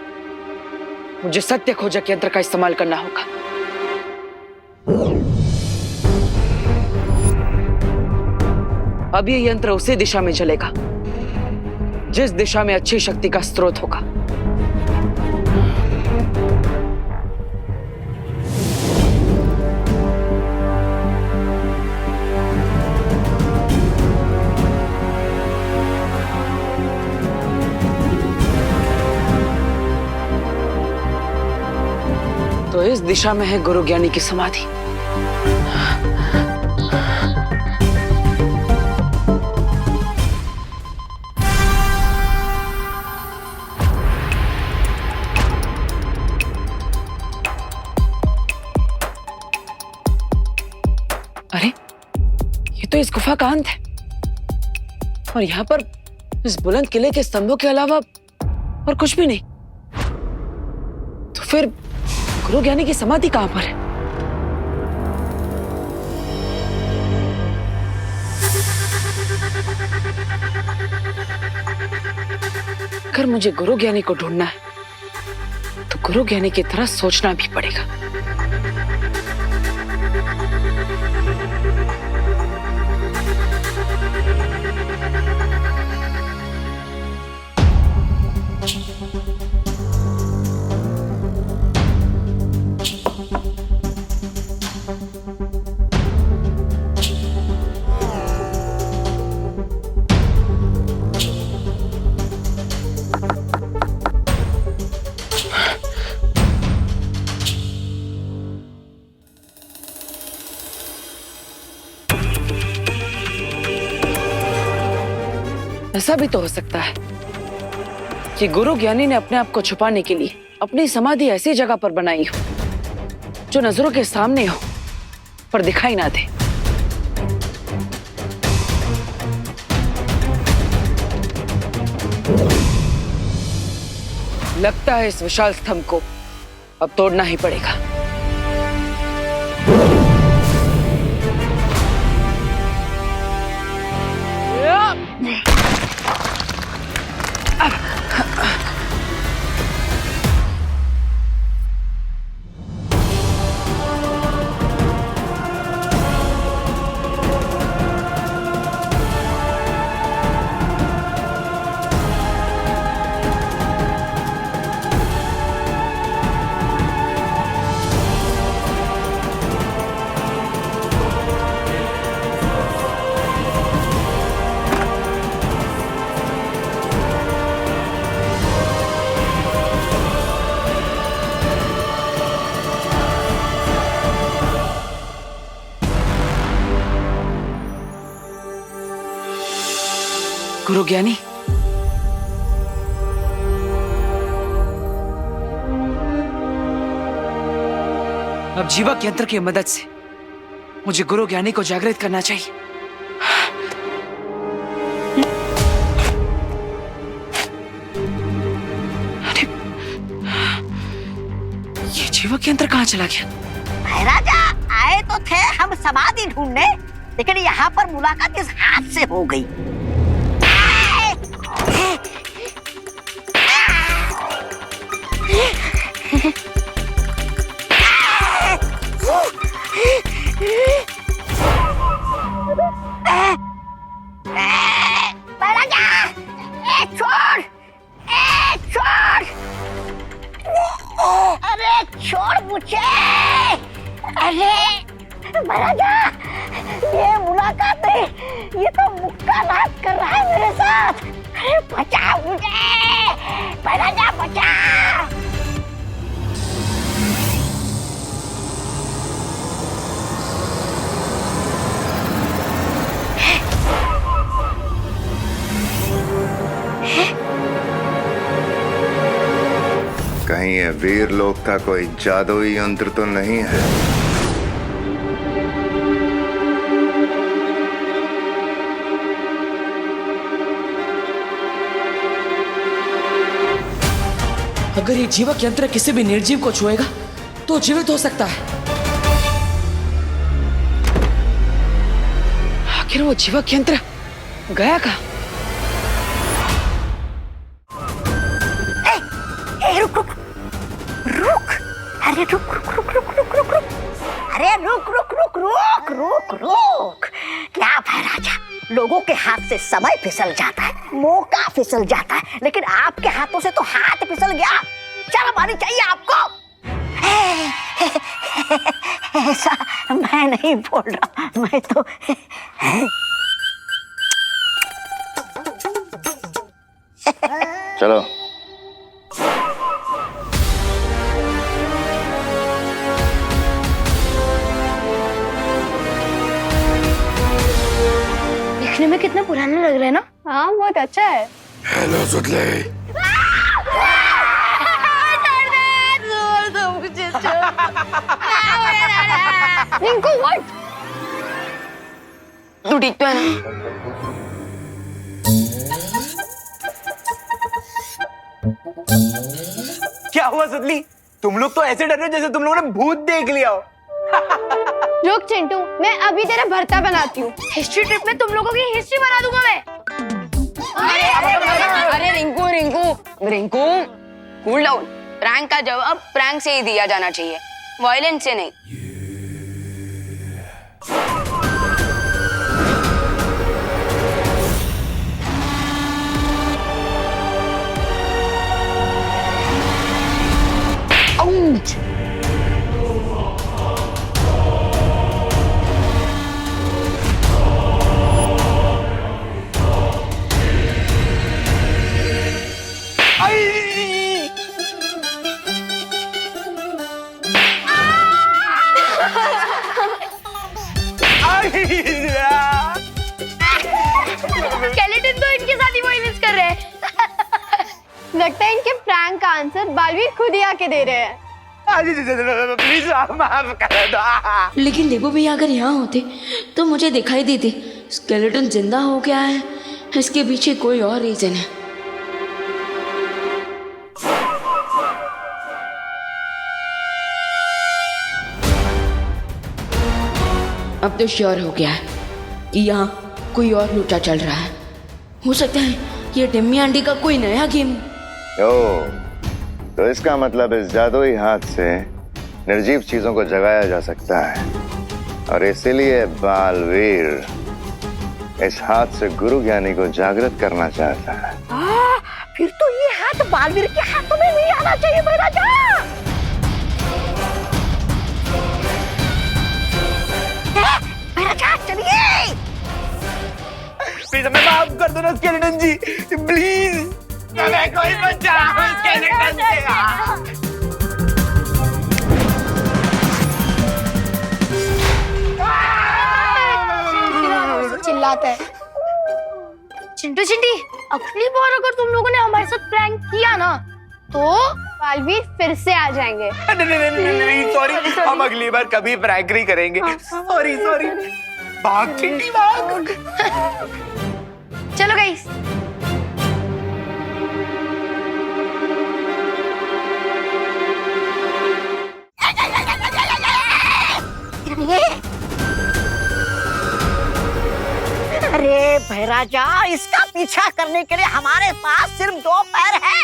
मुझे सत्य खोजक यंत्र का इस्तेमाल करना होगा। अब ये यंत्र उसी दिशा में चलेगा जिस दिशा में अच्छी शक्ति का स्रोत होगा। इस दिशा में है गुरु ज्ञानी की समाधि। अरे ये तो इस गुफा का अंत है और यहाँ पर इस बुलंद किले के स्तंभों के अलावा और कुछ भी नहीं। तो फिर गुरु ज्ञानी की समाधि कहां पर है? अगर मुझे गुरु ज्ञानी को ढूंढना है तो गुरु ज्ञानी की तरह सोचना भी पड़ेगा। ऐसा भी तो हो सकता है कि गुरु ज्ञानी ने अपने आप को छुपाने के लिए अपनी समाधि ऐसी जगह पर बनाई हो जो नजरों के सामने हो पर दिखाई ना दे। लगता है इस विशाल स्तंभ को अब तोड़ना ही पड़ेगा। गुरु ज्ञानी, अब जीवक यंत्र की मदद से मुझे गुरु ज्ञानी को जागृत करना चाहिए। अरे ये जीवक यंत्र कहाँ चला गया? राजा आए तो थे हम समाधि ढूंढने, लेकिन यहाँ पर मुलाकात इस हाथ से हो गई। छोड़, छोड़, अरे छोड़ मुझे। अरे महाराजा, ये मुलाकात है, ये तो मुक्का नाच कर रहा है मेरे साथ। अरे बचा मुझे, महाराजा बचा। कहीं ये वीर लोक का कोई जादुई यंत्र तो नहीं है? अगर ये जीवक यंत्र किसी भी निर्जीव को छुएगा तो जीवित हो सकता है। आखिर वो जीवक यंत्र गया कहाँ? रुक रुक रुक, अरे रुक रुक रुक रुक रुक रुक रुक, अरे रुक रुक रुक रुक रुक रुक। क्या है राजा, लोगों के हाथ से समय फिसल जाता है, मौका फिसल जाता है, लेकिन आपके हाथों से तो हाथ फिसल गया। शर्म आनी चाहिए आपको। ऐसा मैं नहीं बोल रहा, मैं तो चलो। में कितना पुराना लग रहा है ना? हाँ बहुत अच्छा है। हेलो सुतले। रिंकू व्हाट? तू ठीक तो है ना? क्या हुआ सुतली? तुम लोग तो ऐसे डर रहे हो जैसे तुम लोगों ने भूत देख लिया हो। रुक चिंटू, मैं अभी तेरा भरता बनाती हूँ। हिस्ट्री ट्रिप में तुम लोगों की हिस्ट्री बना दूंगा मैं। अरे Rinku Rinku Rinku cool down. Prank का जवाब प्रैंक से ही दिया जाना चाहिए, वायलेंस से नहीं। आउच! स्केलेटन तो इनके साथ ही वायलेंस कर रहे हैं। लगता है इनके प्रैंक का आंसर बालवीर खुद ही आके दे रहे हैं। प्लीज माफ कर दो। लेकिन देबू भैया अगर यहाँ होते तो मुझे दिखाई देती स्केलेटन जिंदा हो गया है, इसके पीछे कोई और रीजन है। अब तो श्योर हो गया है कि यहाँ कोई और लूटा चल रहा है। हो सकता है ये टिम्मी आंटी का कोई नया गेम। तो इसका मतलब इस जादुई हाथ से निर्जीव चीजों को जगाया जा सकता है, और इसीलिए बालवीर इस हाथ से गुरु ज्ञानी को जागृत करना चाहता है। फिर तो ये हाथ बालवीर के हाथों में नहीं आना चाहिए महाराजा। महाराजा चलिए। प्लीज हमें माफ कर दो ना स्केलेटन जी, प्लीज हमें कोई बचाओ स्केलेटन से। चिल्लाता है। चिंटू चिंटी, अगली बार अगर तुम लोगों ने हमारे साथ प्रैंक किया ना तो बालवीर फिर से आ जाएंगे। नहीं सॉरी, हम अगली बार कभी प्रैंक नहीं करेंगे। Sorry sorry. भाग चिंटी भाग। चलो गाइस। अरे भैराजा, इसका पीछा करने के लिए हमारे पास सिर्फ 2 पैर है,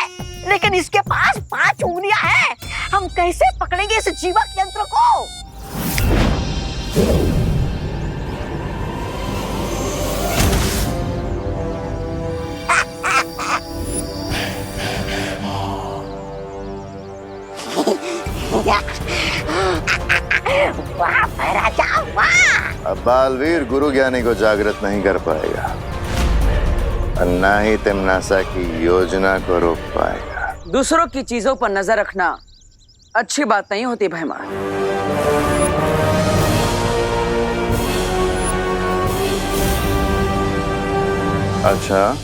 लेकिन इसके पास 5 उंगलियां हैं। हम कैसे पकड़ेंगे इस जीवक यंत्र को? वाह भैराजा वाह! अब बालवीर गुरु ज्ञानी को जागृत नहीं कर पाएगा, और ना ही तिम्नासा की योजना को रोक पाएगा। दूसरों की चीजों पर नजर रखना अच्छी बात नहीं होती भैमान। अच्छा,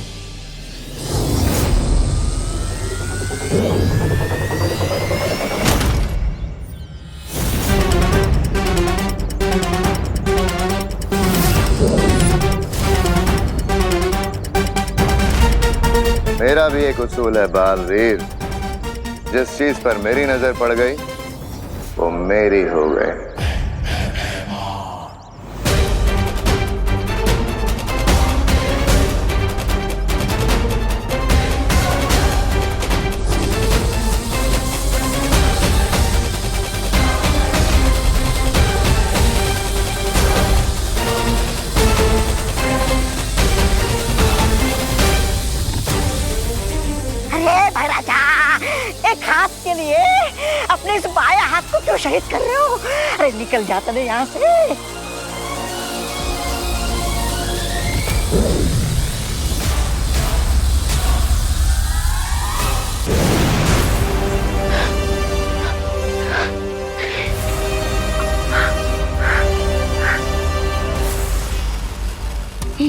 मेरा भी एक उसूल है बालवीर, जिस चीज पर मेरी नजर पड़ गई वो मेरी हो गई। एक हाथ के लिए अपने इस बाया हाथ को क्यों शहीद कर रहे हो? अरे निकल जाता नहीं यहाँ से।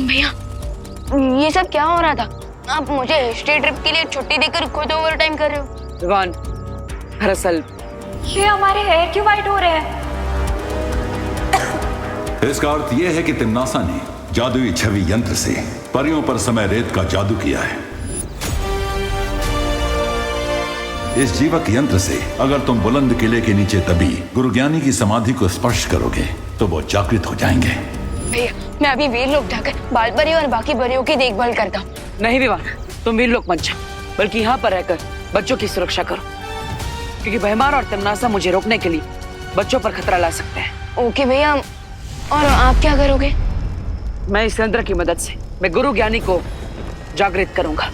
भैया सब क्या हो रहा था? आप मुझे हिस्ट्री ट्रिप के लिए छुट्टी देकर खुद ओवर टाइम कर रहे हो। विवान, दरअसल ये हमारे हेयर क्यों वाइट हो रहे हैं? इसका अर्थ यह है कि तिम्नासा ने जादुई छवि यंत्र से परियों पर समय रेत का जादू किया है। इस जीवक यंत्र से अगर तुम बुलंद किले के नीचे दबी गुरु ज्ञानी की समाधि को स्पर्श करोगे तो वो जागृत हो जाएंगे। भैया, मैं अभी वीर लोक जाकर बाल परी और बाकी परियों की देखभाल करता हूँ। नहीं विवान, तुम वीर लोक मत जाओ, बल्कि यहाँ पर रहकर बच्चों की सुरक्षा करो, क्योंकि भयमार और तिम्नासा मुझे रोकने के लिए बच्चों पर खतरा ला सकते हैं। ओके भैया, और आप क्या करोगे? मैं इस यंत्र की मदद से मैं गुरु ज्ञानी को जागृत करूंगा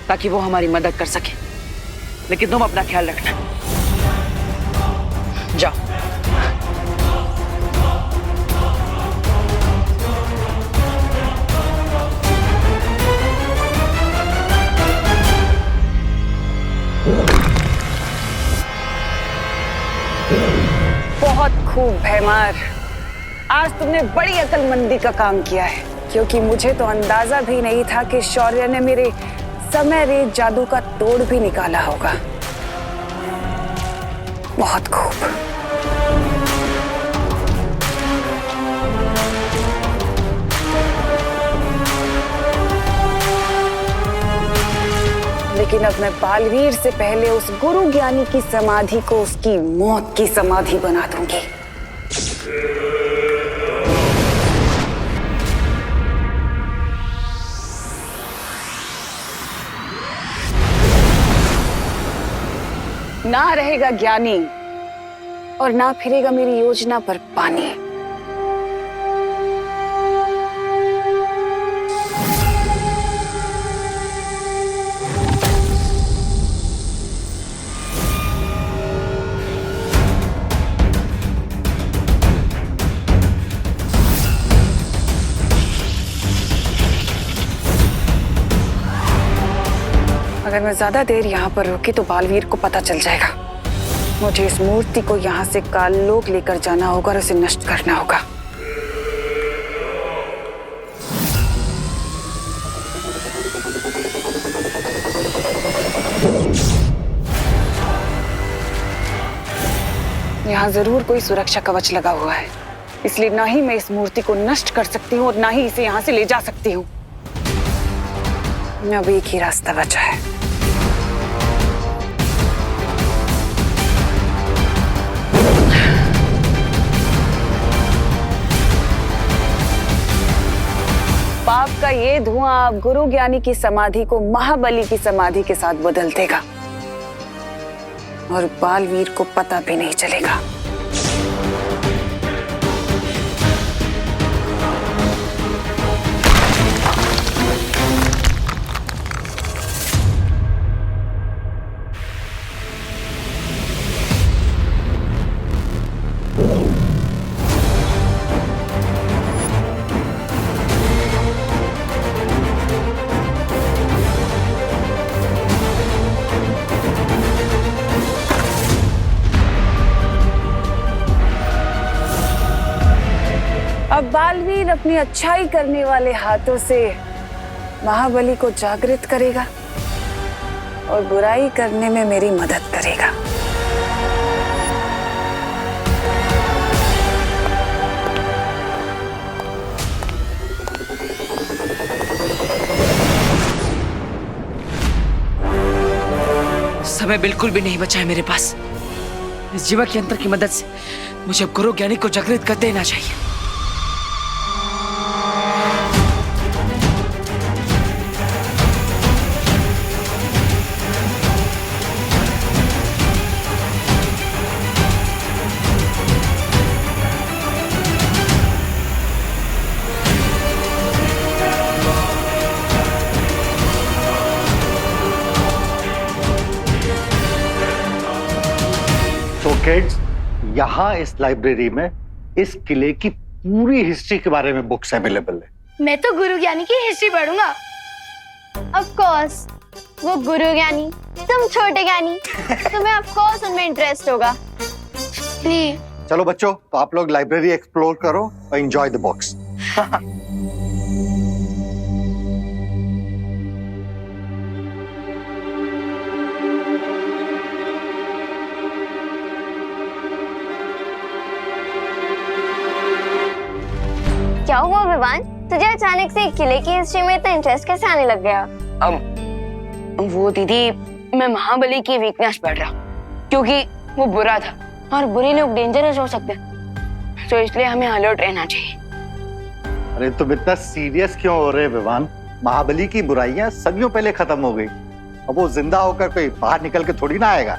ताकि वो हमारी मदद कर सके, लेकिन तुम अपना ख्याल रखना। जाओ। बहुत खूब भैमार, आज तुमने बड़ी अक्लमंदी का काम किया है, क्योंकि मुझे तो अंदाजा भी नहीं था कि शौर्य ने मेरे समय रेत जादू का तोड़ भी निकाला होगा। बहुत खूब। लेकिन अब मैं बालवीर से पहले उस गुरु ज्ञानी की समाधि को उसकी मौत की समाधि बना दूंगी। ना रहेगा ज्ञानी और ना फिरेगा मेरी योजना पर पानी। अगर मैं ज्यादा देर यहाँ पर रुकी तो बालवीर को पता चल जाएगा। मुझे इस मूर्ति को यहाँ से काललोक लेकर जाना होगा और उसे नष्ट करना होगा। यहाँ जरूर कोई सुरक्षा कवच लगा हुआ है, इसलिए ना ही मैं इस मूर्ति को नष्ट कर सकती हूँ और ना ही इसे यहाँ से ले जा सकती हूँ। अब एक ही रास्ता बचा है। पाप का ये धुआं अब गुरु ज्ञानी की समाधि को महाबली की समाधि के साथ बदल देगा और बालवीर को पता भी नहीं चलेगा। अब बालवीर अपनी अच्छाई करने वाले हाथों से महाबली को जागृत करेगा और बुराई करने में मेरी मदद करेगा। समय बिल्कुल भी नहीं बचा है मेरे पास। इस जीवक यंत्र की मदद से मुझे अब गुरु ज्ञानी को जागृत कर देना चाहिए। किड्स, यहाँ इस लाइब्रेरी में इस किले की पूरी हिस्ट्री के बारे में बुक्स अवेलेबल है। मैं तो गुरु ज्ञानी की हिस्ट्री पढ़ूंगा। ऑफ कोर्स, वो गुरु ज्ञानी, तुम छोटे ज्ञानी, तुम्हें ऑफ कोर्स उनमें इंटरेस्ट होगा। प्लीज चलो बच्चों, तो आप लोग लाइब्रेरी एक्सप्लोर करो और एंजॉय द बुक्स। क्या हुआ विवान? तुझे अचानक से किले की हिस्ट्री में इतना इंटरेस्ट कैसे आने लग गया? वो दीदी, मैं महाबली की वीकनेस पढ़ रहा हूँ, क्योंकि वो बुरा था और बुरे लोग डेंजरस हो सकते हैं, तो इसलिए हमें अलर्ट रहना चाहिए। अरे तुम इतना सीरियस क्यों हो रहे विवान? महाबली की बुराइयां सदियों पहले खत्म हो गई। अब वो जिंदा होकर कोई बाहर निकल के थोड़ी ना आएगा।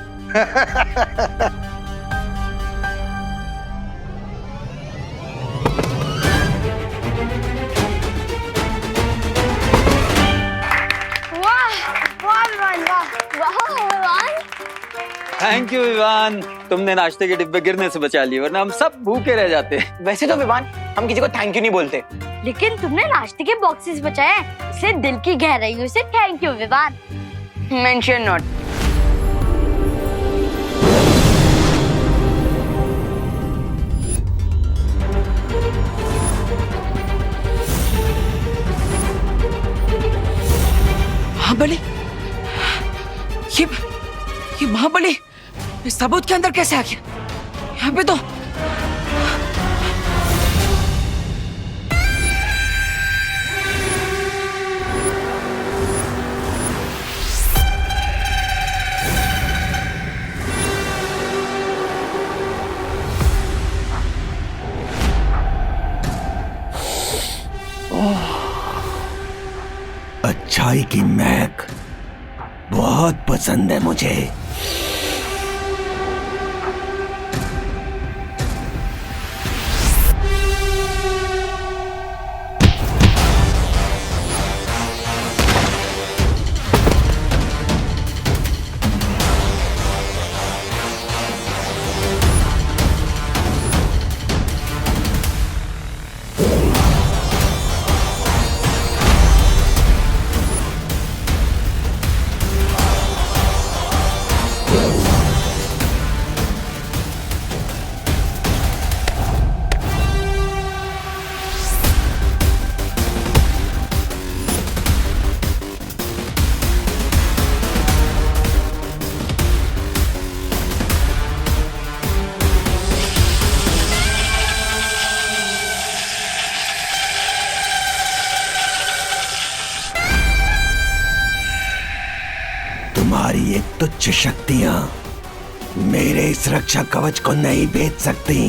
थैंक यू विवान, तुमने नाश्ते के डिब्बे गिरने से बचा लिए, वरना हम सब भूखे रह जाते। वैसे तो विवान हम किसी को थैंक यू नहीं बोलते, लेकिन तुमने नाश्ते के बॉक्सेस बचाए, इसलिए दिल की गहराइयों से thank you Vivaan. Mention not. Mahabali, ये महाबली इस ताबूत के अंदर कैसे आ गया? यहाँ पे तो अच्छाई की महक बहुत पसंद है मुझे। तुम्हारी ये तुच्छ शक्तियां मेरे इस रक्षा कवच को नहीं भेद सकती,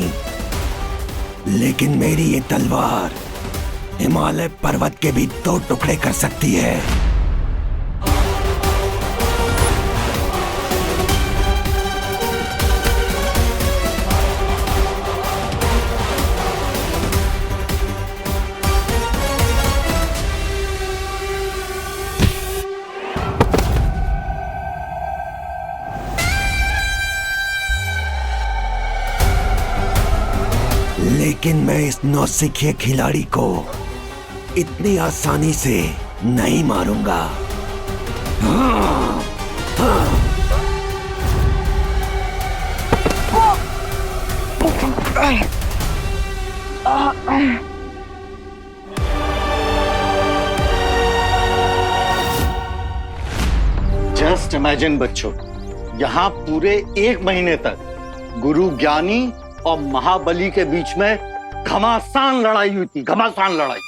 लेकिन मेरी ये तलवार हिमालय पर्वत के भी 2 टुकड़े कर सकती है। लेकिन मैं इस नौसिखिए खिलाड़ी को इतनी आसानी से नहीं मारूंगा। जस्ट इमेजिन बच्चों, यहाँ पूरे 1 महीने तक गुरु ज्ञानी और महाबली के बीच में घमासान लड़ाई हुई थी, घमासान लड़ाई।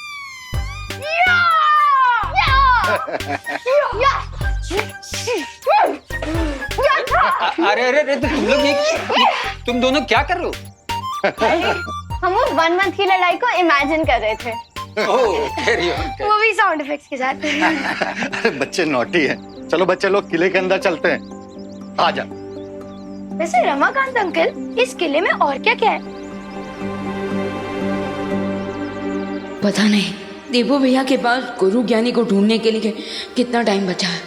अरे अरे अरे, तुम लोग तुम दोनों क्या कर रहे हो? हम वो 1 मंथ की लड़ाई को इमेजिन कर रहे थे। वो भी साउंड इफेक्ट्स के साथ। अरे बच्चे नॉटी हैं। चलो बच्चे लोग किले के अंदर चलते हैं, आ जा। वैसे रमाकांत अंकल, इस किले में और क्या क्या है? पता नहीं देवू भैया के पास गुरु ज्ञानी को ढूंढने के लिए कितना टाइम बचा है।